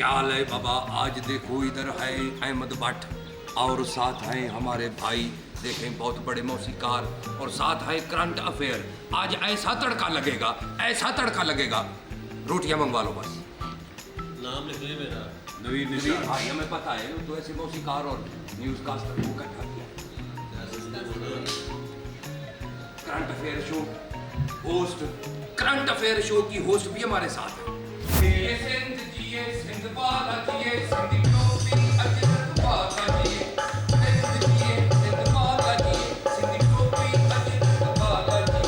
क्या हाल है बाबा? आज देखो इधर है अहमद भट्ट और साथ हैं हमारे भाई, देखें बहुत बड़े मौसीकार, और साथ है करंट अफेयर। आज ऐसा तड़का लगेगा, ऐसा तड़का लगेगा। रोटियां मंगवा लो बस। नाम लिख ले मेरा। नवीन निशान भाई, हमें पता है तो ऐसे मौसीकार और न्यूज कास्टर को इकट्ठा किया। Current affair show host, current affair show की होस्ट भी हमारे साथ है। सिंध जिए सिंध वाला जिए, सिंध टोपी अजरक वाला जिए, सिंध जिए सिंध वाला जिए, सिंध टोपी अजरक वाला जिए।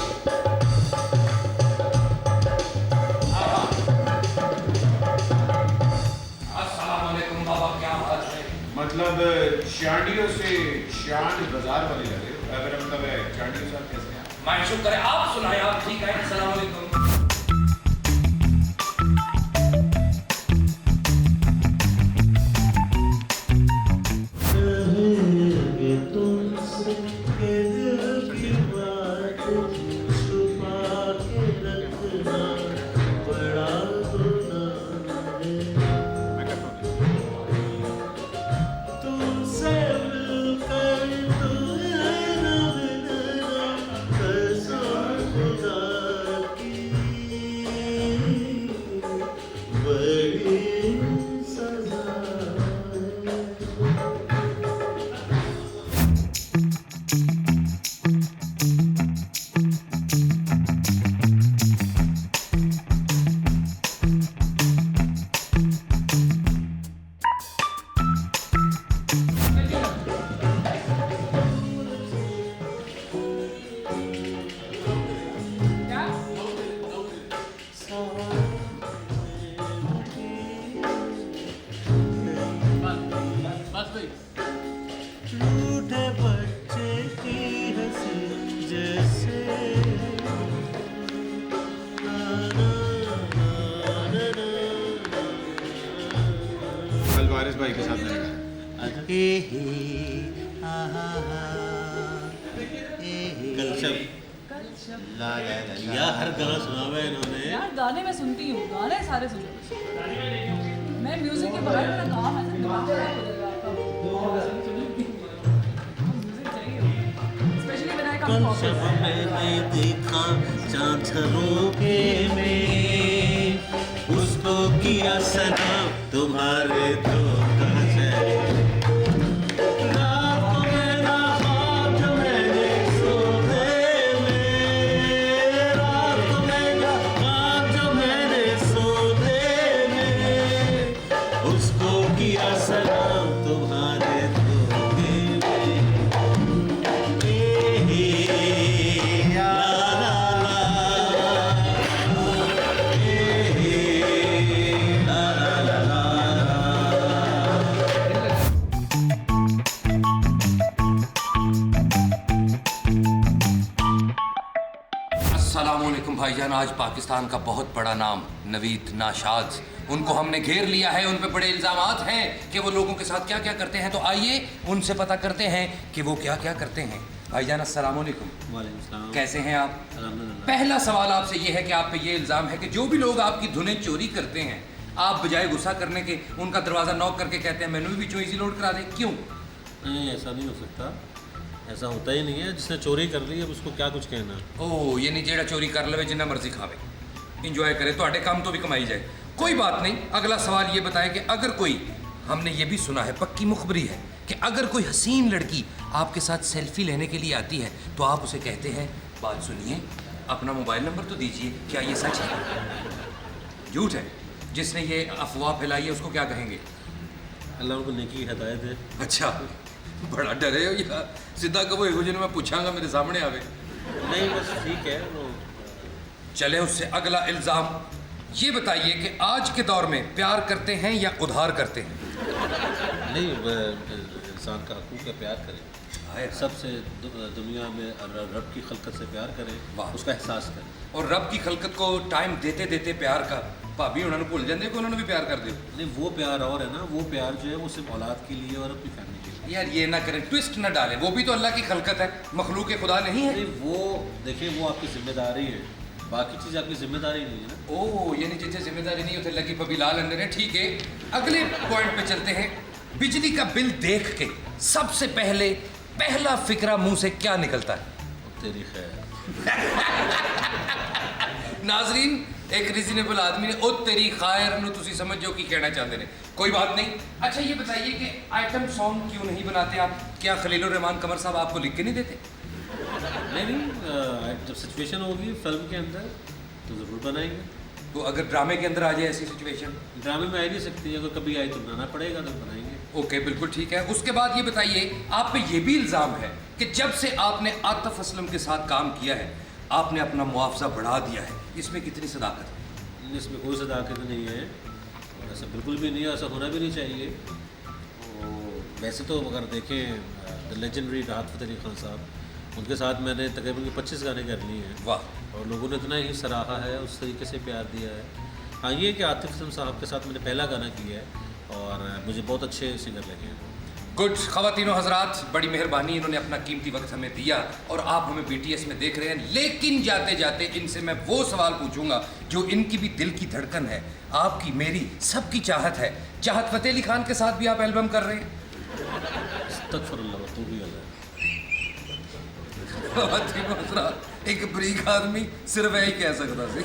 अस्सलाम वालेकुम बाबा, क्या हाल है? मतलब चांडियों से चांद बाजार वाले लगे, अगर मतलब है चांडियों साहब कैसे हैं? मैं शुक्र है, आप सुनाए, आप ठीक है? अस्सलाम वालेकुम। वारिस भाई के साथ रहेगा। यार हर गाना सुना हुआ है इन्होंने। यार गाने मैं सुनती हूँ, गाने सारे सुनती हूँ। मैं म्यूजिक के बगैर मेरा काम है, दिमाग खराब हो जाएगा आपका। म्यूजिक चाहिए, specially when I come to office. मैंने देखा चांद झरोखे में, उसको किया सलाम तुम्हारे दो गज़ल। अस्सलामुअलैकुम भाईजान। आज पाकिस्तान का बहुत बड़ा नाम नवीद नाशाद, उनको हमने घेर लिया है। उन पे बड़े इल्ज़ामात हैं कि वो लोगों के साथ क्या क्या करते हैं, तो आइए उनसे पता करते हैं कि वो क्या क्या करते हैं। भाईजान अस्सलामुअलैकुम। वालेकुम सलाम। कैसे हैं आप? अल्हम्दुलिल्लाह। पहला सवाल आपसे ये है कि आप पे ये इल्ज़ाम है कि जो भी लोग आपकी धुनें चोरी करते हैं, आप बजाय गुस्सा करने के उनका दरवाज़ा नॉक करके कहते हैं मेनू भी बीचों इजी लोड करा दें, क्यों? नहीं, ऐसा नहीं हो सकता, ऐसा होता ही नहीं है। जिसने चोरी कर ली है उसको क्या कुछ कहना। ओह, ये नहीं जेड़ा चोरी कर लवे जिन्ना मर्जी खावे, इंजॉय करे, तो आटे काम तो भी कमाई जाए। कोई बात नहीं। अगला सवाल ये बताएं कि अगर कोई, हमने ये भी सुना है, पक्की मुखबरी है कि अगर कोई हसीन लड़की आपके साथ सेल्फी लेने के लिए आती है तो आप उसे कहते हैं बात सुनिए, अपना मोबाइल नंबर तो दीजिए। क्या ये सच है, झूठ है? जिसने ये अफवाह फैलाई है उसको क्या कहेंगे? अल्लाह उनको नेकी की हिदायत है। अच्छा, बड़ा डरे हो यार। सीधा कहो एगो जिन्हें मैं पूछांगा मेरे सामने आवे। नहीं बस ठीक है वो। चले उससे अगला इल्ज़ाम ये बताइए कि आज के दौर में प्यार करते हैं या उधार करते हैं? नहीं, इंसान का हकूक़ है, प्यार करे सबसे, दुनिया में रब की खलकत से प्यार करे, उसका एहसास करे। और रब की खलकत को टाइम देते देते प्यार का भाभी उन्होंने भूल जाते कि उन्होंने भी प्यार कर दिया। नहीं, वो प्यार और है ना, वो प्यार जो है वो सिर्फ औलाद के लिए और अपनी फैमिली के लिए। यार ये ना करें, ट्विस्ट ना डालें, वो भी तो अल्लाह की खलकत है, मखलूक खुदा नहीं है। नहीं, वो देखिए वो आपकी जिम्मेदारी है बाकी चीज़ आपकी जिम्मेदारी नहीं है ना। ओ यानी जिसे जिम्मेदारी नहीं उसे लगी पपी लाल अंदर है। ठीक है, अगले पॉइंट पे चलते हैं। बिजली का बिल देख के सबसे पहला फिक्रा मुंह से क्या निकलता है? तेरी खैर। नाजरीन, एक रीजनेबल आदमी ने ओ तेरी खैर नु तुसी समझ जाओ कि कहना चाहते हैं। कोई बात नहीं। अच्छा ये बताइए कि आइटम सॉन्ग क्यों नहीं बनाते आप? क्या खलीलुर रहमान कमर साहब आपको लिख के नहीं देते? नहीं, जब सिचुएशन होगी फिल्म के अंदर तो ज़रूर बनाएंगे। तो अगर ड्रामे के अंदर आ जाए ऐसी सिचुएशन? ड्रामे में आ ही नहीं सकती, अगर कभी आई तो बनाना पड़ेगा, तो बनाएंगे। ओके, बिल्कुल ठीक है। उसके बाद ये बताइए, आप पे ये भी इल्ज़ाम है कि जब से आपने आतिफ असलम के साथ काम किया है आपने अपना मुआवजा बढ़ा दिया है। इसमें कितनी सदाकत है? इसमें कोई सदाकत नहीं है और ऐसा बिल्कुल भी नहीं है, ऐसा होना भी नहीं चाहिए। वैसे तो अगर देखें द लेजेंडरी राहत फ़तेह अली खान साहब, उनके साथ मैंने तकरीबन 25 गाने कर लिए हैं। वाह। और लोगों ने इतना ही सराहा है, उस तरीके से प्यार दिया है। हाँ, ये कि आतिफ असलम साहब के साथ मैंने पहला गाना किया है और मुझे बहुत अच्छे सिंगर लगे हैं। गुड। ख़वातीनो हज़रात, बड़ी मेहरबानी, इन्होंने अपना कीमती वक्त हमें दिया और आप हमें BTS में देख रहे हैं। लेकिन जाते जाते इनसे मैं वो सवाल पूछूंगा जो इनकी भी दिल की धड़कन है, आपकी, मेरी, सबकी चाहत है। चाहत फ़तेह अली खान के साथ भी आप एल्बम कर रहे हैं? अस्तगफुरुल्लाह, तू भी अल्लाह। ख़वातीनो हज़रात, एक बरीक आदमी सिर्फ यही कह सकता सी।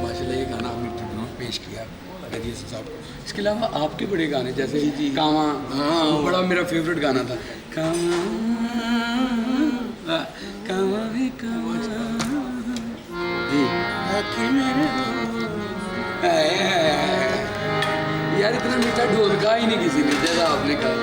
माशाल्लाह ये गाना आपने ट्रिब्यूट पेश किया गदीस साहब को। इसके अलावा आपके बड़े गाने जैसे कामा, हाँ वो बड़ा मेरा फेवरेट गाना था। कामा कामा भी कामा जी यार, इतना मीठा ढोल का ही नहीं किसी ने जैसा आपने कहा।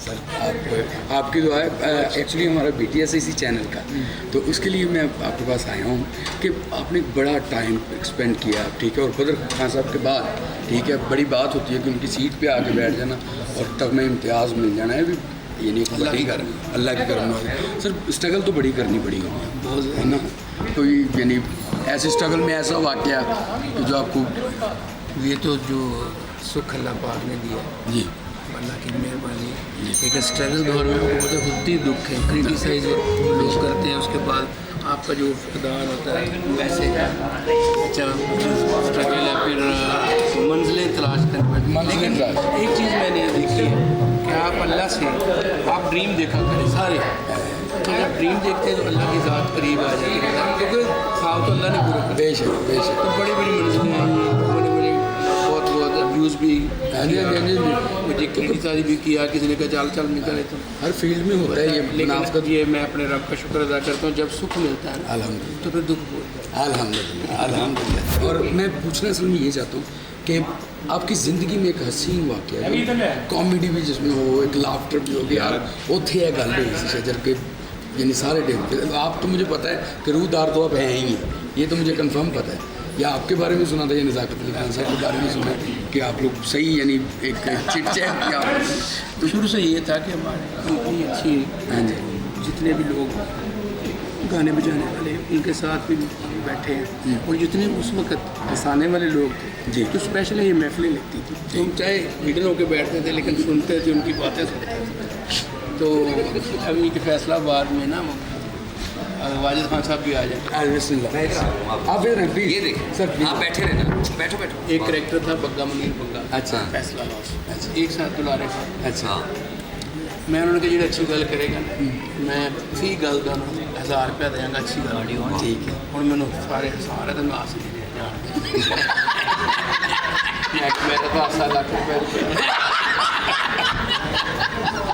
सर आपकी दुआ है। एक्चुअली हमारा BTS इसी चैनल का, तो उसके लिए मैं आपके पास आया हूँ कि आपने बड़ा टाइम स्पेंड किया, ठीक है, और बदर खान साहब के बाद, ठीक है, बड़ी बात होती है कि उनकी सीट पे आके बैठ जाना और तब में इम्तियाज़ मिल जाना है भी, ये नहीं कि बड़ी कर अल्लाह की करम वाली। सर स्ट्रगल तो बड़ी करनी पड़ी होगी बहुत, है ना? कोई यानी ऐसे स्ट्रगल में ऐसा वाक़या कि जो आपको, ये तो जो सुख अल्लाह पाक ने दिया, जी अल्लाह की मेहरबानी। एक स्ट्रगल दौर में आपको पता खुद ही दुख है, क्रिटिसाइज लोग करते हैं, उसके बाद आपका जो इक़्तिदार होता है वैसे अच्छा स्ट्रगल है, फिर मंजिलें तलाश करनी। मंजिलें तलाश। एक चीज़ मैंने ये देखी है कि आप अल्लाह से आप ड्रीम देखा करें सारे, तो जब ड्रीम देखते हैं तो अल्लाह की ज़ात करीब आ जाती है, क्योंकि ख्वाब तो अल्लाह ने पूरा कर। बेशक बेशक। तो बड़ी बड़ी मंजिलें हैं, बड़े बड़े बहुत बहुत अब्यूज़ भी, हाँ जी, हाँ जी, हाँ जी। मुझे क्रिटिसाइज भी किया, किसी ने कहा चाल चाल निकले तो हर फील्ड में होता है ये मुनाफकत। लेकिन ये मैं अपने रब का शुक्र अदा करता हूँ, जब सुख मिलता है ना अल्हम्दुलिल्लाह तो फिर दुख बोलता है। अल्हम्दुलिल्लाह अल्हम्दुलिल्लाह। और मैं पूछना असल में ये चाहता हूँ कि आपकी ज़िंदगी में एक हसीन वाक़या है, कॉमेडी भी जिसमें हो, एक लाफ्टर भी हो गया, उत्थे है गल हुई सी शजर के, यानी सारे डेट आप तो मुझे पता है कि रूहदार तो आप हैं ही, ये तो मुझे कंफर्म पता है। या आपके बारे में सुना था, या नज़ाकत अली खान साहब के बारे में सुना कि आप लोग सही यानी एक चिट चैट किया। तो शुरू से ये था कि हमारे कंपनी अच्छी, हाँ जी, जितने भी लोग गाने बजाने वाले उनके साथ भी बैठे हैं, और जितने उस वक्त हंसाने वाले लोग थे जी, तो स्पेशल ये महफिलें लगती थी, तो हम चाहे हिडन होकर बैठते थे लेकिन सुनते थे, उनकी बातें सुनते थे। तो अभी के फैसलाबाद में ना वाजिद खान साहब भी आ जाए। बिस्मिल्लाह। आप इधर हैं प्लीज। ये देखें सर प्लीज। आप बैठे रहना, बैठो बैठो। एक करेक्टर था बग्गा मुनीर बग्गा, अच्छा। फैसला हाउस, एक साथ दुलारे खान। अच्छा हाँ मैं उन्होंने कहा जी अच्छी गल करेगा ना, मैं उसी गल का 1000 रुपया देंगे, अच्छी गल ठीक है। और मैंने सारे तो मैं आस नहीं दिया मेरा तो 8 लाख रुपये।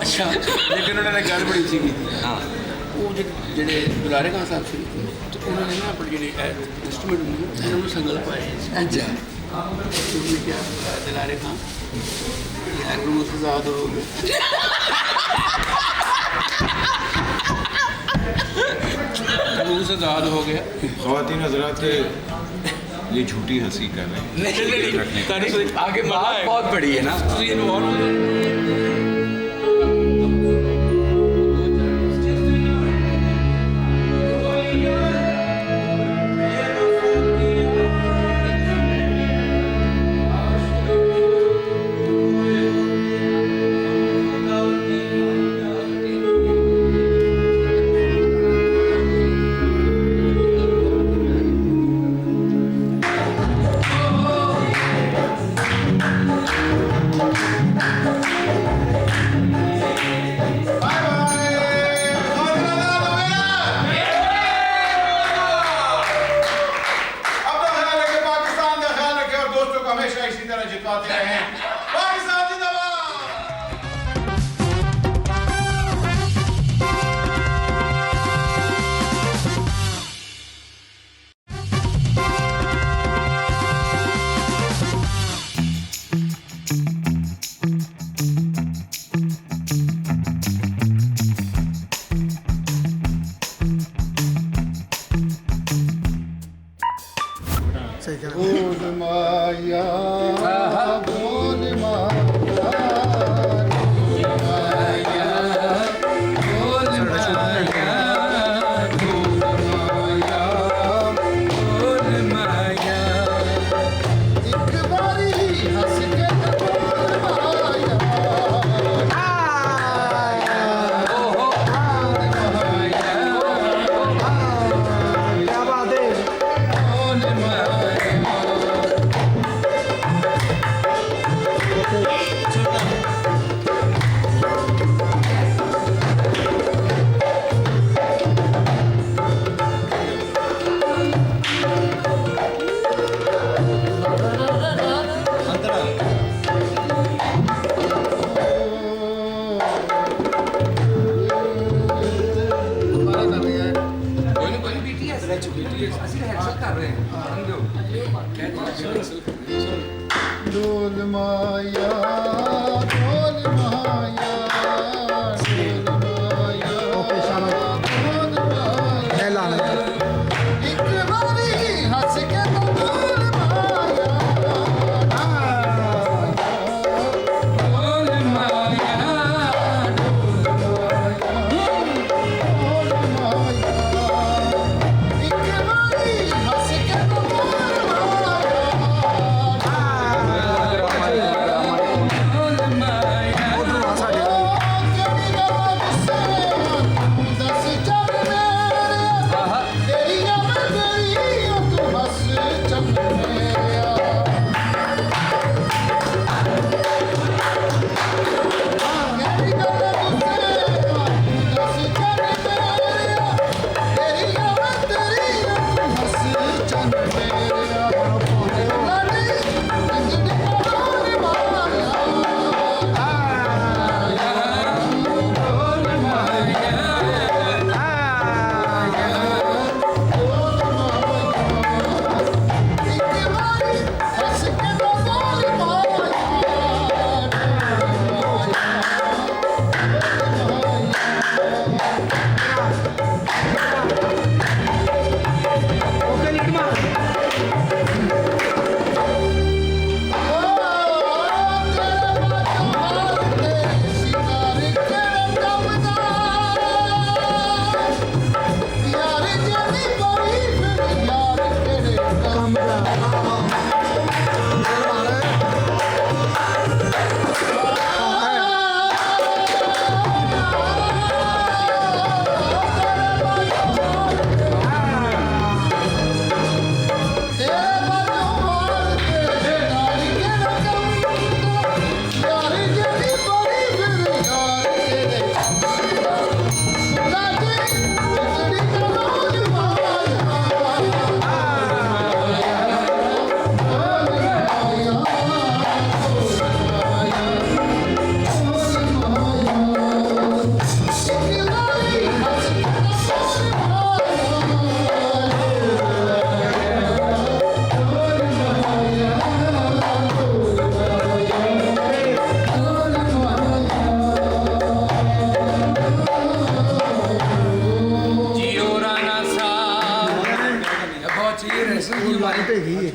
अच्छा, लेकिन उन्होंने गल बड़ी अच्छी की थी। हाँ वो जेडे दुलारे खान साहब से, तो उन्होंने ना अपने जेडे इंस्ट्रूमेंट होंगे उन्होंने संगल पाए। अच्छा, उन्होंने क्या दुलारे खान गुरु से आज़ाद हो गए। गुरु से आज़ाद हो गया। ख़वातीन हज़रात, ये झूठी हंसी कर रहे हैं। आगे बात बहुत बड़ी है ना। हमेशा इसी तरह जितवाते रहें। पाकिस्तान जिंदाबाद। बोल माया बोल माया एक बारी हंस के बोल माया क्या बात है। कोई नहीं BTS रह चुकी है, असली हैंडशेक कर रहे हैं समझो। डोल माया डोल माया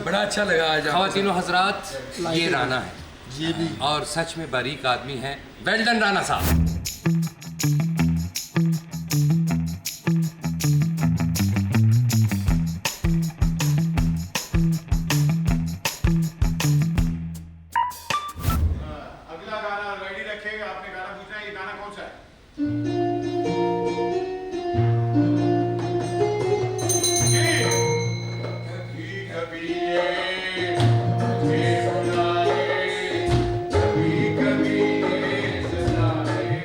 बड़ा अच्छा लगा आज। ख़वातीनो हजरात, ये राना है जी भी, और सच में बारीक आदमी है। वेल डन राना साहब। अगला गाना रेडी रखेगा, आपने गाना पूछना है, ये गाना कौन सा है? कभी कभी ये सुनाए,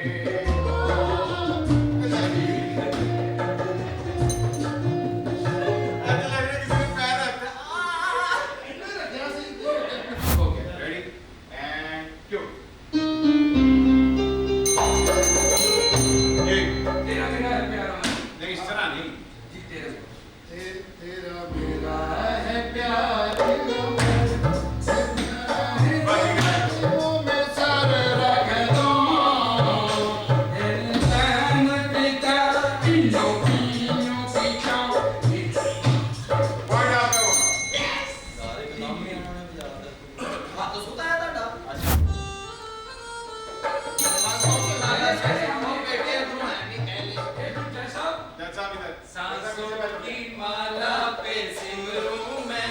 ready and go. नहीं, इस तरह नहीं। तेरा मेरा है प्यार में सर रख दो Point आपका होगा। जैसा भी था। सांसों की माला पे सिमरूं मैं,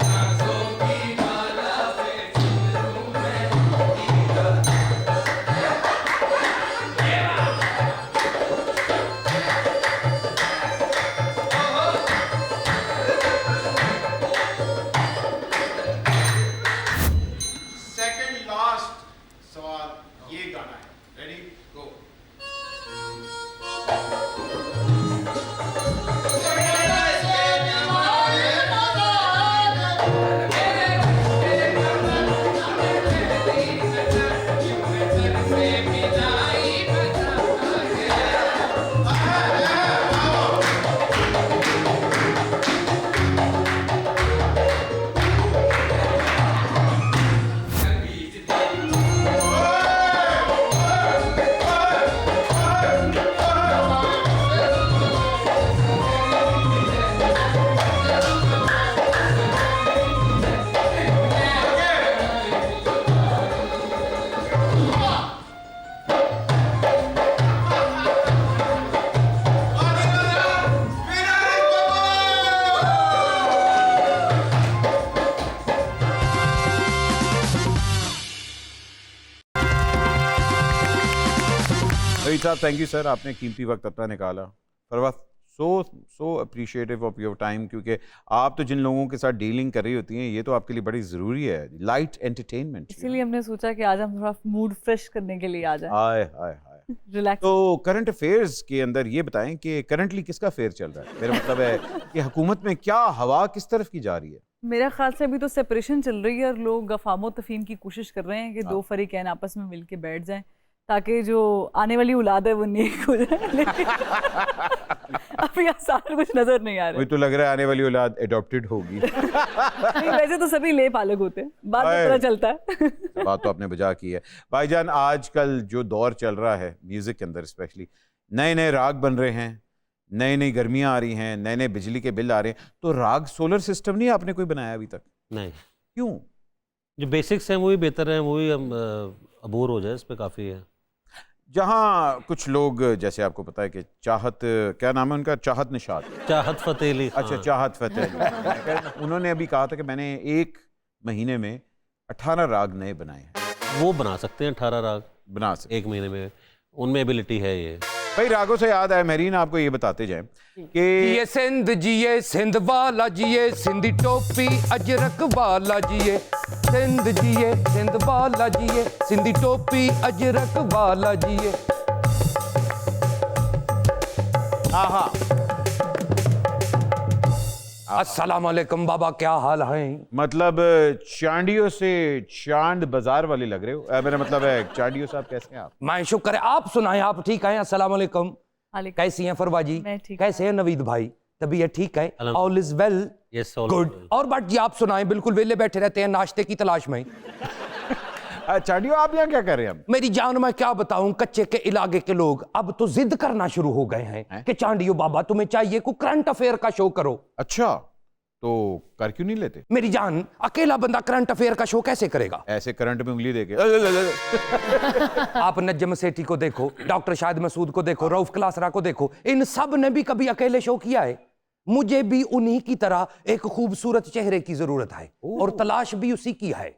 सांसों की माला पे सिमरूं मैं। सेकंड लास्ट सवाल ये गाना है। Ready go. रईस साहब, थैंक यू सर, आपने कीमती वक्त अपना निकाला। फरवा so appreciative of your time, क्योंकि आप तो जिन लोगों के साथ डीलिंग कर रही होती हैं, ये तो आपके लिए बड़ी ज़रूरी है, लाइट एंटरटेनमेंट। इसीलिए हमने सोचा कि आज हम थोड़ा मूड फ्रेश करने के लिए आ जाएं। हाय हाय हाय। रिलैक्स। तो करंट अफेयर्स के अंदर ये बताएं कि करंटली किसका फेयर चल रहा है? मेरा मतलब है कि हुकूमत में क्या हवा किस तरफ की जा रही है? मेरा ख्याल से अभी तो सेपरेशन चल रही है और लोग अफामो तफहीम की कोशिश कर रहे हैं कि दो फरीकैन आपस में मिलके बैठ जाएं ताकि जो आने वाली औलाद है वो नेक हो जाए। अभी आसान कुछ नजर नहीं आ रहा। मुझे तो लग रहा है आने वाली औलाद एडॉप्टेड होगी। नहीं, वैसे तो सभी ले पालक होते हैं, बाद में पता चलता है। बात तो आपने बजा की है भाईजान। आजकल जो दौर चल रहा है म्यूजिक के अंदर, स्पेशली नए नए राग बन रहे हैं, नई नई गर्मियाँ आ रही हैं, नए नए बिजली के बिल आ रहे हैं, तो राग सोलर सिस्टम नहीं आपने कोई बनाया अभी तक? नहीं, क्यों? जो बेसिक्स हैं वही बेहतर हैं, वही हम अबोर हो जाए इस पर काफ़ी है। जहाँ कुछ लोग, जैसे आपको पता है कि चाहत, क्या नाम है उनका, चाहत निशात, चाहत फ़तेह अली खान। अच्छा चाहत फतेह अली, उन्होंने अभी कहा था कि मैंने 1 महीने में 18 राग नए बनाए हैं। वो बना सकते हैं 18 राग बना सकते 1 महीने में, उनमें एबिलिटी है ये। भाई। रागों से याद आया, मेरीन आपको ये बताते जाएं कि जिए सिंध जिए सिंध वाला जिए, सिंधी टोपी अजरक वाला जिए, सिंध जिए सिंध वाला जिए, सिंधी टोपी अजरक वाला जिए। हाँ अस्सलाम वालेकुम बाबा, क्या हाल है? मतलब चांडियों से चांद बाजार वाले लग रहे हो। मेरा मतलब है चांडियों साहब कैसे हैं आप? मैं शुक्र है, आप सुनाएं, आप ठीक हैं? अस्सलाम वालेकुम। कैसी हैं फरवा जी? मैं ठीक। कैसे हैं नवीद भाई? तबीयत ठीक है? All is well? Yes, good. और बात जी आप सुनाएं, बिल्कुल वेले बैठे रहते हैं नाश्ते की तलाश में। चांडियो आप यहाँ क्या कर रहे हैं? मेरी जान मैं क्या बताऊं, कच्चे के इलाके के लोग अब तो जिद करना शुरू हो गए हैं कि चांडियो बाबा तुम्हें चाहिए को करंट अफेयर का शो करो। अच्छा, तो कर क्यों नहीं लेते? मेरी जान, अकेला बंदा करंट अफेयर का शो कैसे करेगा? ऐसे करंट में उंगली देके आप नज्म सेठी को देखो, डॉक्टर शाहिद मसूद को देखो, रऊफ क्लासरा को देखो, इन सब ने भी कभी अकेले शो किया है। मुझे भी उन्हीं की तरह एक खूबसूरत चेहरे की जरूरत है और तलाश भी उसी की है।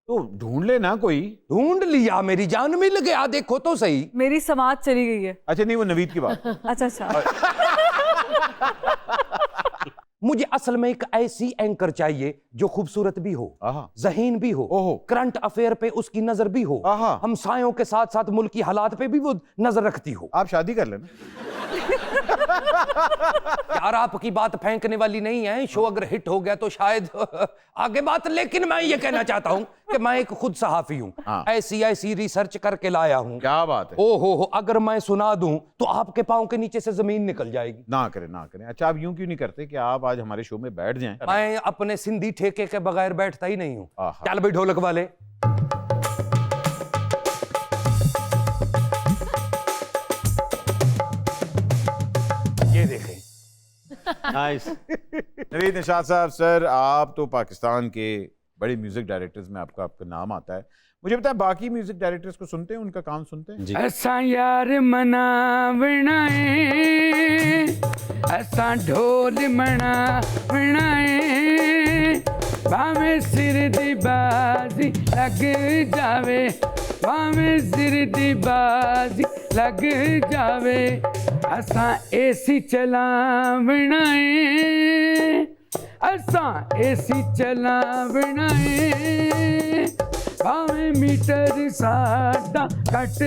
तो ढूंढ लेना कोई। ढूंढ लिया मेरी जान, मिल गया, देखो तो सही। मेरी समाज चली गई है। अच्छा नहीं, वो नवीद की बात। अच्छा अच्छा। मुझे असल में एक ऐसी एंकर चाहिए जो खूबसूरत भी हो, आहा। ज़हीन भी हो, ओहो। करंट अफेयर पे उसकी नजर भी हो, आहा। हमसायों के साथ साथ मुल्क की हालात पे भी वो नजर रखती हो। आप शादी कर लेना। यार आपकी बात फेंकने वाली नहीं है, शो अगर हिट हो गया तो शायद आगे बात। लेकिन मैं ये कहना चाहता हूं कि मैं एक खुद सहाफी हूं, हाँ। ऐसी रिसर्च करके लाया हूं। क्या बात है? ओ हो, अगर मैं सुना दूं तो आपके पांव के नीचे से जमीन निकल जाएगी। ना करें ना करें। अच्छा, आप यूं क्यों नहीं करते कि आप आज हमारे शो में बैठ जाएं? मैं अपने सिंधी ठेके के बगैर बैठता ही नहीं हूं। आहा। चल भाई ढोलक वाले। ये देखें। नाइस। नवीद निशात साहब, सर आप तो पाकिस्तान के बड़े म्यूजिक डायरेक्टर्स में आपका नाम आता है। मुझे बताएं, बाकी म्यूजिक डायरेक्टर्स को सुनते हैं, उनका काम सुनते हैं? जी। ऐसा यार मनावना है, ऐसा ढोल मनावना है, भावे सिर दी बाजी लग जावे, भावे सिर दी बाजी लग जावे, ऐसा एसी चलावना है, ऐसा एसी चलावना है, भावे मीटर साडा कट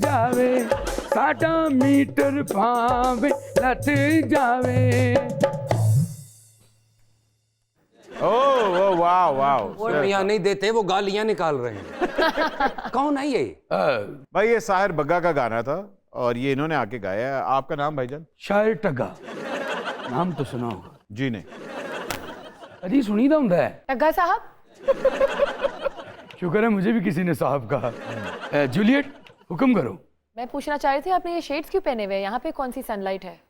जावे, साडा मीटर भावे लट जावे। ओह वाह वाह। वो मियां नहीं देते, वो गालियां निकाल रहे हैं। कौन है ये? भाई ये साहिर बग्गा का गाना था और ये इन्होंने आके गाया है। आपका नाम भाईजान? शायर टग्गा, नाम तो सुना होगा। जी नहीं। अजी सुनी था हुंदा है। टग्गा साहब, शुक्र है मुझे भी किसी ने साहब कहा। जूलियट हुक्म करो। मैं पूछना चाह रही थी आपने ये शेड्स क्यों पहने हुए हैं? यहाँ पे कौन सी सनलाइट है?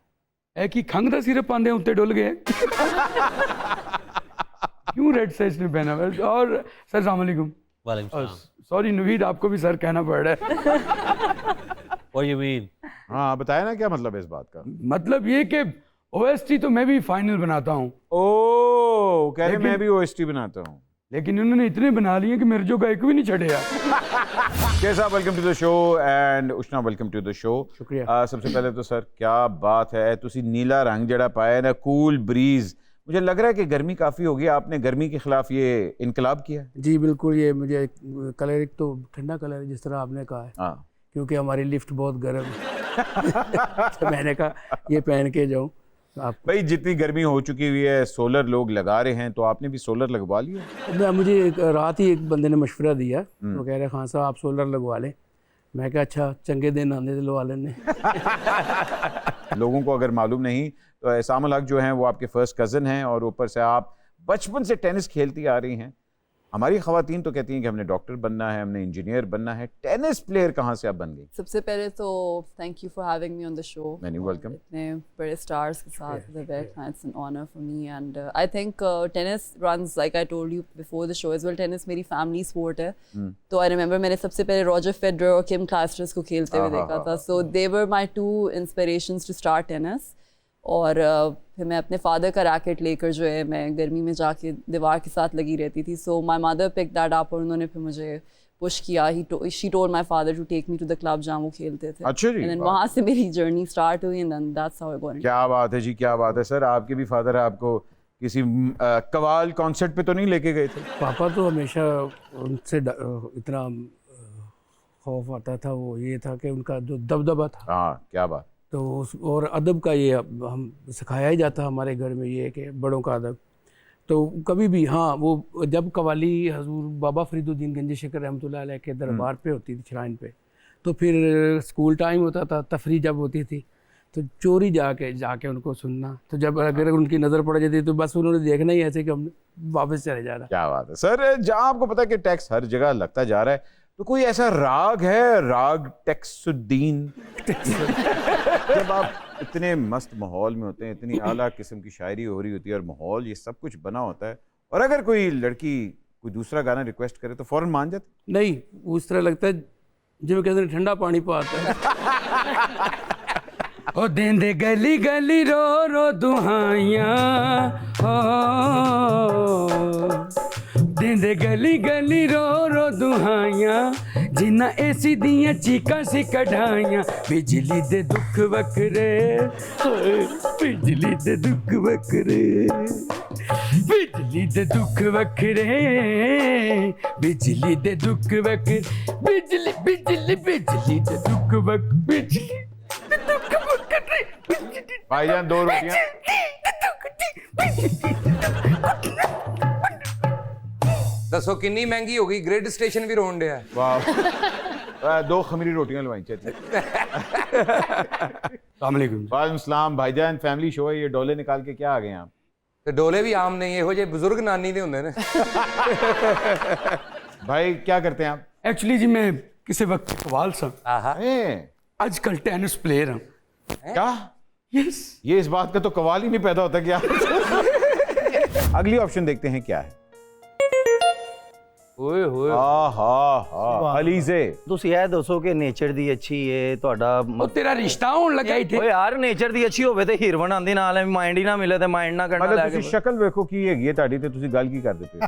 है कि खंग दा सिरप पांदे उत्ते डुल गए। क्यों रेड से इसने पहना हुआ है? और सर अस्सलाम वालेकुम। वालेकुम सलाम। सॉरी नवीद, आपको भी सर कहना पड़ रहा है। What you mean? हाँ बताया ना, क्या मतलब है इस बात का? मतलब ये कि ओएसटी तो मैं भी फाइनल बनाता हूँ। ओह, कह रहे लेकिन- मैं भी ओएसटी बनाता हूँ। लेकिन उन्होंने इतने बना लिए कि मेरे जो का एक भी नहीं छड़े यार। कैसा, welcome to the show and Ushna welcome to the show. शुक्रिया। सबसे पहले तो सर क्या बात है, तुसी नीला रंग जड़ा पाया है ना, कूल ब्रीज। मुझे लग रहा है कि गर्मी काफ़ी हो गई, आपने गर्मी के खिलाफ ये इनकलाब किया है। जी बिल्कुल, ये मुझे कलर एक तो ठंडा कलर है जिस तरह आपने कहा है, हाँ क्योंकि हमारी लिफ्ट बहुत गर्म है। तो मैंने कहा ये पहन के जाऊँ आप। भाई जितनी गर्मी हो चुकी हुई है, सोलर लोग लगा रहे हैं, तो आपने भी सोलर लगवा लिया? मुझे रात ही एक बंदे ने मशवरा दिया, वो कह रहे खान साहब आप सोलर लगवा लें। मैं कहा अच्छा, चंगे दिन आने दे लगा लेने। लोगों को अगर मालूम नहीं तो एहसान उल हक जो हैं वो आपके फर्स्ट कज़न हैं और ऊपर से आप बचपन से टेनिस खेलती आ रही हैं। हमारी ख़वातीन तो कहती हैं कि हमने डॉक्टर बनना है, हमने इंजीनियर बनना है। टेनिस प्लेयर कहाँ से आप बन गई? सबसे पहले तो thank you for having me on the show. Many welcome. इतने बड़े स्टार्स के साथ it's an honour for me and I think tennis runs like I told you before the show as well, tennis मेरी family sport है। तो I remember मैंने सबसे पहले रॉजर फेडरर और किम क्लाइस्टर्स को खेलते हुए देखा था। So they were my two inspirations to start tennis. और फिर मैं अपने फादर का रैकेट लेकर जो है मैं गर्मी में जाके दीवार के साथ लगी रहती थी। So my mother pick that up और उन्होंने फिर मुझे पुश किया। She told my father to take me to the club जहाँ वो खेलते थे। अच्छा जी, एंड देन वहाँ से मेरी जर्नी स्टार्ट हुई and then that's how I got into. क्या बात है जी, क्या बात है। सर आपके भी फादर आपको किसी कवाल कॉन्सर्ट पे तो नहीं लेके गए थे? पापा तो हमेशा उनसे इतना खौफ आता था, वो ये था कि उनका जो दबदबा था। हाँ क्या बात। तो और अदब का ये हम सिखाया ही जाता हमारे घर में, ये है कि बड़ों का अदब। तो कभी भी हाँ, वो जब कवाली हजूर बाबा फरीदुद्दीन गंज शिकर रहमतुल्लाह अलैह के दरबार पे होती थी, श्राइन पे, तो फिर स्कूल टाइम होता था, तफरी जब होती थी तो चोरी जाके उनको सुनना। तो जब अगर उनकी नज़र पड़ जाती तो बस उन्होंने देखना ही ऐसे कि हम वापस चले जाना। क्या बात है सर। जहाँ आपको पता है कि टैक्स हर जगह लगता जा रहा है, तो कोई ऐसा राग है, राग टेक्सुद्दीन? जब आप इतने मस्त माहौल में होते हैं, इतनी आला किस्म की शायरी हो रही होती है और माहौल ये सब कुछ बना होता है, और अगर कोई लड़की कोई दूसरा गाना रिक्वेस्ट करे तो फौरन मान जाते? नहीं, उस तरह लगता है जिਵੇਂ कहते हैं ठंडा पानी पाता है। ओ देंदे गली गली रो रो दुहाइयां, ओ देंदे गली गली रो रो दुहाइयां, जिन्ना एसी दियां चीकां सी कढ़ाइयां, बिजली दे दुख वखरे, बिजली दे दुख वखरे, बिजली दे दुख वखरे, बिजली दे दुख वखरे, बिजली बिजली बिजली दे दुख वख, बिजली दे दुख वखरे, भाईजान 2 रोटियां। दसो कितनी महंगी हो गई, ग्रिड स्टेशन भी रोन दिया। वाह, 2 खमीरी रोटियां लवाई चाहिए। वालेकुम सलाम भाईजान, फैमिली शो है ये, डोले निकाल के क्या आ गए आप? तो डोले भी आम नहीं, ਇਹੋ ਜਿਹੇ बुजुर्ग नानी दे होंदे ने। भाई क्या करते हैं आप? एक्चुअली जी मैं किसी वक्त कवाल सा, आजकल टेनिस प्लेयर हूँ। क्या? यस। ये इस बात का तो कवाल ही नहीं पैदा होता क्या? अगली ऑप्शन देखते हैं क्या है। ओए होए, अलीजे ਤੁਸੀਂ ਇਹ ਦੱਸੋ ਕਿ ਨੇਚਰ ਦੀ ਅੱਛੀ ਏ ਤੁਹਾਡਾ ਉਹ ਤੇਰਾ ਰਿਸ਼ਤਾ ਹੋਣ ਲੱਗਾ ਇੱਥੇ। ਓਏ ਯਾਰ ਨੇਚਰ ਦੀ ਅੱਛੀ ਹੋਵੇ ਤੇ ਹੀਰੋਇਨ ਆਂਦੀ ਨਾਲ ਮਾਈਂਡ ਹੀ ਨਾ ਮਿਲੇ ਤੇ ਮਾਈਂਡ ਨਾ ਕਰਨਾ मतलब ਲੈ ਤੁਸੀਂ ਕੇ ਸ਼ਕਲ ਵੇਖੋ ਕੀ ਹੈਗੀ ਹੈ ਤੁਹਾਡੀ ਤੇ ਤੁਸੀਂ ਗੱਲ ਕੀ ਕਰਦੇ ਪਏ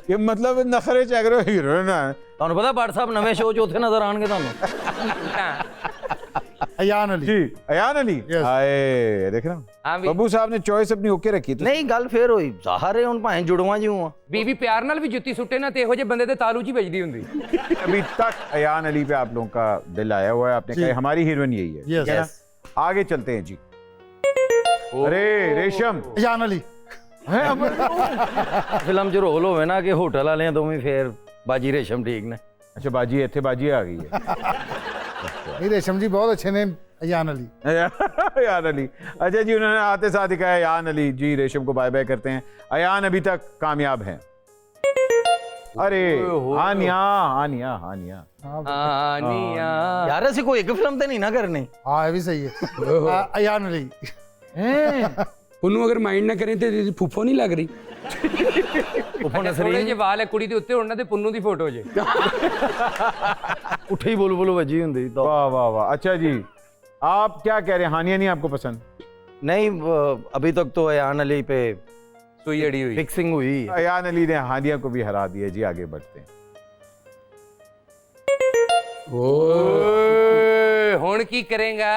ਇਹ ਮਤਲਬ ਨਖਰੇ ਚ ਅਗਰ ਹੀਰੋਇਨ ਹੈ ਤੁਹਾਨੂੰ ਪਤਾ WhatsApp ਨਵੇਂ ਸ਼ੋਅ ਚ ਉੱਥੇ ਨਜ਼ਰ ਆਣਗੇ ਤੁਹਾਨੂੰ। अयान अली जी, अयान अली हाय देख रहा हूं बब्बू साहब ने चॉइस अपनी ओके रखी तो नहीं गल फिर होई ਜ਼ਾਹਰ ਹੁਣ ਭਾਵੇਂ ਜੁੜਵਾ ਜਿਉਂ ਆ बीवी प्यार नाल भी जुत्ती सुट्टे ना ते ਇਹੋ ਜਿਹੇ ਬੰਦੇ ਦੇ ਤਾਲੂ ਚ ਹੀ ਵੱਜਦੀ ਹੁੰਦੀ। अभी तक अयान अली पे आप लोगों का दिल आया हुआ है, आपने कहा हमारी हीरोइन यही है। यस। आगे चलते हैं जी। अरे रेशम, अयान अली ਫਿਲਮ ਚ ਰੋਲ ਹੋਵੇ ਨਾ ਕਿ ਹੋਟਲ ਵਾਲਿਆਂ ਤੋਂ ਵੀ ਫੇਰ ਬਾਜੀ ਰੇਸ਼ਮ ਠੀਕ ਨੇ। अच्छा बाजी इतने बाजी आ गई है। नहीं रेशम जी बहुत अच्छे ने अयान अली। अयान अली, अच्छा जी उन्होंने आते साथ ही कहा अयान अली जी, रेशम को बाय बाय करते हैं। अयान अभी तक कामयाब हैं। अरे हानिया हानिया हानिया हानिया यार ਅਸੀਂ ਕੋਈ ਇੱਕ ਫਿਲਮ ਤੇ ਨਹੀਂ ਨਾ ਕਰਨੀ। हाँ ये भी सही है। अयान अली ਉਹਨੂੰ ਅਗਰ ਮਾਈਂਡ ਨਾ ਕਰੇ ਤੇ ਇਹਦੀ ਫੁੱਫੋ ਨਹੀਂ ਲੱਗ ਰਹੀ। थोड़े जे वाल है कुड़ी दे उत्ते उन्हां दे पुन्नू दी फोटो जे उठी बुलबुल बजी हुंदी तो। वाह वाह वाह। अच्छा जी आप क्या कह रहे हैं, हानिया नहीं आपको पसंद? नहीं अभी तक तो अयान अली पे सुई अड़ी हुई, फिक्सिंग हुई। अयान अली ने हानिया को भी हरा दिया जी। आगे बढ़ते हैं। ओए हुण की करेगा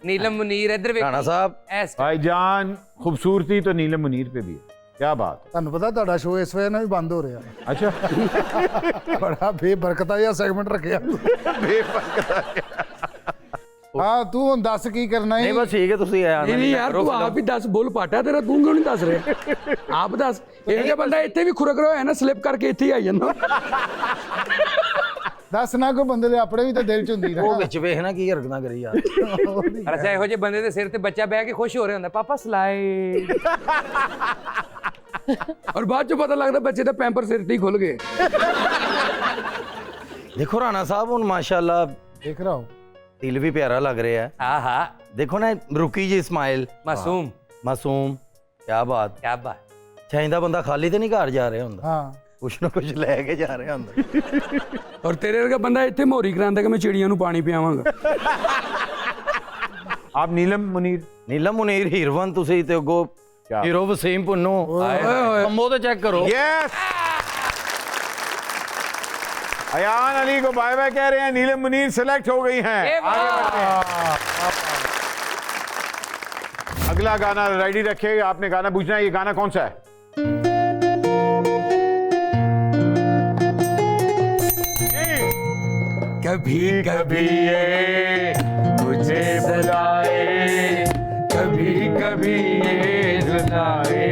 नीलम मुनीर? इधर वे राणा साहब भाईजान खूबसूरती तो नीलम मुनीर पे भी है, क्या बात? ਤੁਹਾਨੂੰ ਪਤਾ ਤੁਹਾਡਾ ਸ਼ੋਅ ਇਸ ਵਜ੍ਹਾ ਨਾਲ ਵੀ ਬੰਦ ਹੋ ਰਿਹਾ। अच्छा ਬੜਾ ਬੇਬਰਕਤਾ ਜਿਹਾ ਸੈਗਮੈਂਟ ਰੱਖਿਆ। बेफरकता ਹਾਂ ਤੂੰ ਹੁਣ ਦੱਸ ਕੀ ਕਰਨਾ ਹੈ। नहीं बस ठीक है ਤੁਸੀਂ अयान ਨਹੀਂ ਯਾਰ ਤੂੰ ਆਪ ਹੀ ਦੱਸ, ਬੋਲ ਪਾਟਾ ਤੇਰਾ, ਤੂੰ ਕਿਉਂ ਨਹੀਂ ਦੱਸ ਰਿਹਾ? ਆਪ ਦੱਸ। ਇਹ ਜਿਹਾ ਬੰਦਾ ਇੱਥੇ ਵੀ ਖੁਰਕ ਰਿਹਾ ਹੈ ਨਾ, ਸਲਿੱਪ ਕਰਕੇ ਇੱਥੇ ਹੀ ਆ ਜਾਂਦਾ। ਦੱਸ ਨਾ ਕੋਈ ਬੰਦੇ ਦੇ ਆਪਣੇ ਵੀ ਤਾਂ ਦਿਲ ਚ ਹੁੰਦੀ ਨਾ। ਉਹ ਵਿੱਚ ਵੇਖ ਨਾ ਕੀ ਹਰਕਤਾਂ ਕਰੀ ਯਾਰ। ਅੱਛਾ ਇਹੋ ਜਿਹੇ ਬੰਦੇ ਦੇ ਸਿਰ ਤੇ ਬੱਚਾ ਬਹਿ ਕੇ ਖੁਸ਼ ਹੋ ਰਿਹਾ ਹੁੰਦਾ, ਪਾਪਾ ਸਲਾਈਡ। ਔਰ ਬਾਅਦ ਚ ਪਤਾ ਲੱਗਦਾ ਬੱਚੇ ਦਾ ਪੈਂਪਰ ਸਿਰ ਤੇ ਹੀ ਖੁੱਲ ਗਏ। देखो राणा साहब ਹੁਣ माशाल्लाह देख रहा हूँ दिल भी प्यारा लग रहा है। हाँ हाँ देखो ना रुकी जी स्माइल, मासूम मासूम, क्या बात। क्या बात। ਚਾਹੀਦਾ ਬੰਦਾ ਖਾਲੀ ਤੇ ਨਹੀਂ ਘਰ ਜਾ ਰਿਹਾ ਹੁੰਦਾ, हाँ ਕੁਛ ਨਾ ਕੁਛ ਲੈ ਕੇ ਜਾ ਰਿਹਾ ਹੁੰਦਾ। ਔਰ ਤੇਰੇ ਵਰਗਾ ਬੰਦਾ ਇੱਥੇ ਮੋਰੀ ਕਰਾਂਦਾ ਕਿ ਮੈਂ ਚਿੜੀਆਂ ਨੂੰ ਪਾਣੀ ਪਿਆਵਾਂਗਾ। आप नीलम मुनीर? ਨੀਲਮ ਮੁਨੀਰ ਹੀਰੋਇਨ ਤੁਸੀਂ ਤੇ ਅੱਗੋਂ ਹੀਰੋ ਵਸੀਮ ਪੁੰਨੂ। ਕੰਬੋ ਤੇ ਚੈੱਕ ਕਰੋ। यस अयान अली को बाय बाय कह रहे हैं, नीलम मुनीर सिलेक्ट हो गई हैं। अगला गाना रेडी रखिए, आपने गाना पूछना है। ये गाना कौन सा है? कभी कभी ये मुझे बुलाए, कभी कभी ये रुलाए,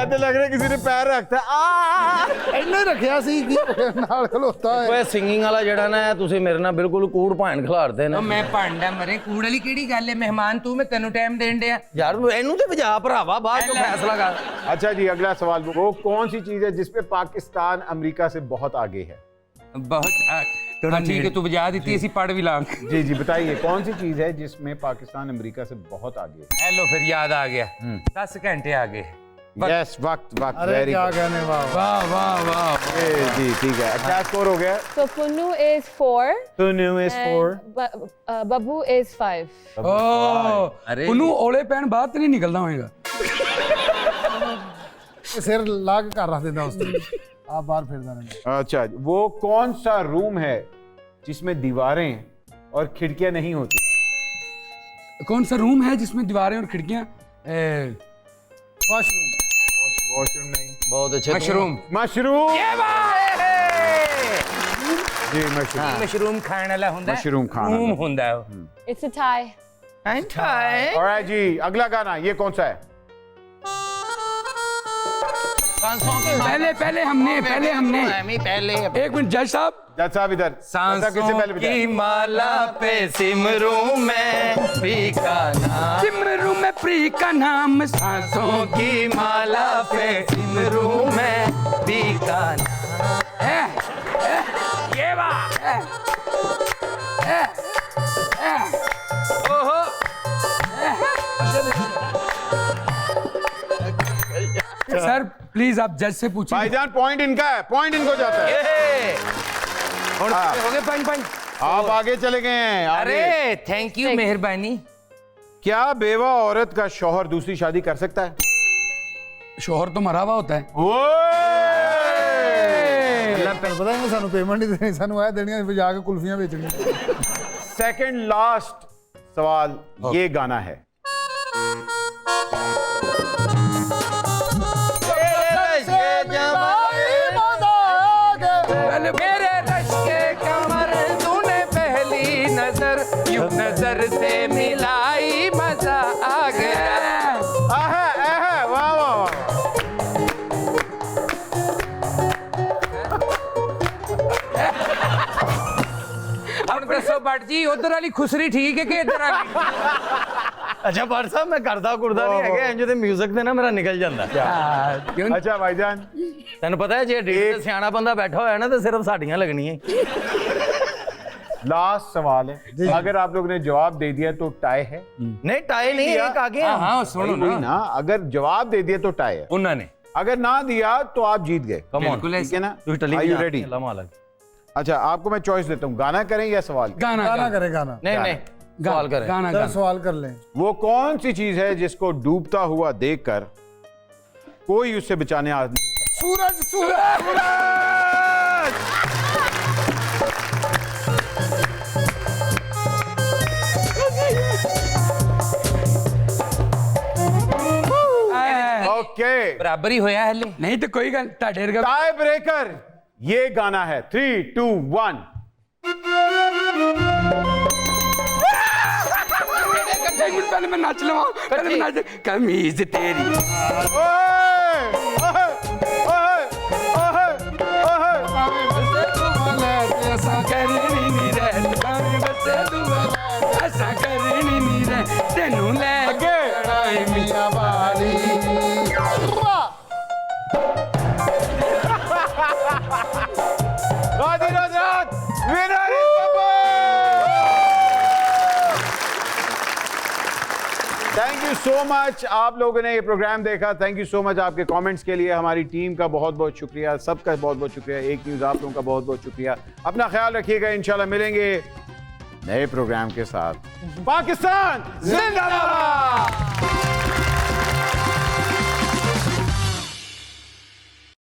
तो लग रहा है किसी ने पैर रखता ਇੰਨੇ ਰੱਖਿਆ ਸੀ ਕਿ ਨਾਲ ਖਲੋਤਾ ਹੈ ਓਏ ਸਿੰਗਿੰਗ ਵਾਲਾ ਜਿਹੜਾ ਨਾ ਤੁਸੀਂ ਮੇਰੇ ਨਾਲ ਬਿਲਕੁਲ ਕੂੜ ਭਾਣ ਖਿਲਾਰਦੇ ਨੇ ਮੈਂ ਭਾਂਡਾ ਮਰੇ ਕੂੜ ਵਾਲੀ ਕਿਹੜੀ ਗੱਲ ਹੈ ਮਹਿਮਾਨ ਤੂੰ ਮੈਂ ਤੈਨੂੰ ਟਾਈਮ ਦੇਣ ਡਿਆ ਯਾਰ ਇਹਨੂੰ ਤੇ ਵਜਾ ਭਰਾਵਾ ਬਾਅਦ ਚੋਂ ਫੈਸਲਾ कर। अच्छा जी अगला सवाल, वो कौन सी चीज है जिसपे पाकिस्तान अमेरिका से बहुत आगे है? बहुत ठीक है तू बजा देती ऐसी पढ़ भी लांग। जी जी बताइए कौन सी चीज है जिसमें पाकिस्तान अमेरिका से बहुत आगे है? हेलो फिर याद आ गया 10 घंटे आगे। यस वक्त अरे क्या कहने वाह वाह वाह वाह जी ठीक है। क्या स्कोर हो गया? So Punnu is 4. Punnu is 4. Babu is 5. अरे ਉਹਨੂੰ ਔਲੇ ਪੈਣ ਬਾਅਦ ਤੇ ਨਹੀਂ ਨਿਕਲਦਾ ਹੋਏਗਾ ਸਿਰ ਲਾ ਕੇ ਘਰ ਰੱਖ ਦਿੰਦਾ ਉਸ ਤੇ ਆ ਬਾਹਰ ਫਿਰਦਾ ਰਹਿੰਦਾ अच्छा वो कौन सा रूम है जिसमें दीवारें और खिड़कियां नहीं होती? कौन सा रूम है जिसमें दीवारें और खिड़कियां वॉशरूम नहीं। बहुत अच्छे मशरूम मशरूम जी मशरूम खाने वाला हुंदा है मशरूम खाना रूम हुंदा है It's a tie. ऑलराइट जी अगला गाना ये कौन सा है? पहले हमने एक मिनट जज साहब इधर सांसों की माला पे सिमरू में प्री का नाम सिमरू में प्री का नाम सांसों की माला पे सिमरू में प्री का नाम ये बात ओहो सर प्लीज आप जज से पूछिए भाईजान पॉइंट इनका है, पॉइंट इनको जाता है। हो गए पंच आप आगे चले गए हैं अरे थैंक यू मेहरबानी। क्या बेवा औरत का शौहर दूसरी शादी कर सकता है? शौहर तो मरा हुआ होता है ਪਤਾ ਨਹੀਂ ਸਾਨੂੰ ਪੇਮੈਂਟ ਨਹੀਂ ਦੇਣੀ ਸਾਨੂੰ ਇਹ ਦੇਣੀਆਂ ਵਜਾ ਕੇ ਕੁਲਫੀਆਂ ਵੇਚਣੀਆਂ सेकंड लास्ट सवाल ये गाना है। मेरे रश के कमर तूने पहली नजर यूं नजर से मिलाई मजा आ गया। वाह वाह वाह अब दसो भट्ट जी उधर वाली खुसरी ठीक है कि इधर वाली? अच्छा भट्ट साहब मैं करदा कुरदा नहीं है इंज ते म्यूजिक दे ना मेरा निकल जांदा। अच्छा भाईजान ਤੈਨੂੰ ਪਤਾ ਹੈ ਜੇ ਡੇਟ ਤੇ ਸਿਆਣਾ ਬੰਦਾ ਬੈਠਾ ਹੋਇਆ ਨਾ ਤੇ ਸਿਰਫ ਸਾਡੀਆਂ ਲੱਗਣੀਆਂ। लास्ट सवाल है अगर आप लोगों ने जवाब दे दिया तो टाई है? नहीं टाई नहीं एक आगे है। हाँ सुनो ना अगर जवाब दे दिया तो टाई है उन्होंने अगर ना दिया तो आप जीत गए। बिल्कुल ठीक है ना? Are you ready? अच्छा आपको मैं चॉइस देता हूँ गाना करें या सवाल? गाना करे गाना नहीं सवाल करें गाना सवाल कर लें। वो कौन सी चीज है जिसको डूबता हुआ देखकर कोई उससे बचाने आ सूरज सूरज ओके बराबर ही होया है नहीं तो कोई गल टाई ब्रेकर ये गाना है 3 2 1 पहले मैं नाच लूँ पहले मैं नाच कमीज तेरी ऐसा करनी नहीं ऐसा करनी नहीं तेनू ले मियां वाली थैंक यू सो मच आप लोगों ने ये प्रोग्राम देखा। थैंक यू सो मच आपके कमेंट्स के लिए। हमारी टीम का बहुत बहुत शुक्रिया, सबका बहुत बहुत शुक्रिया। एक न्यूज़ आप लोगों का बहुत बहुत शुक्रिया। अपना ख्याल रखिएगा, इंशाल्लाह मिलेंगे नए प्रोग्राम के साथ। पाकिस्तान जिंदाबाद।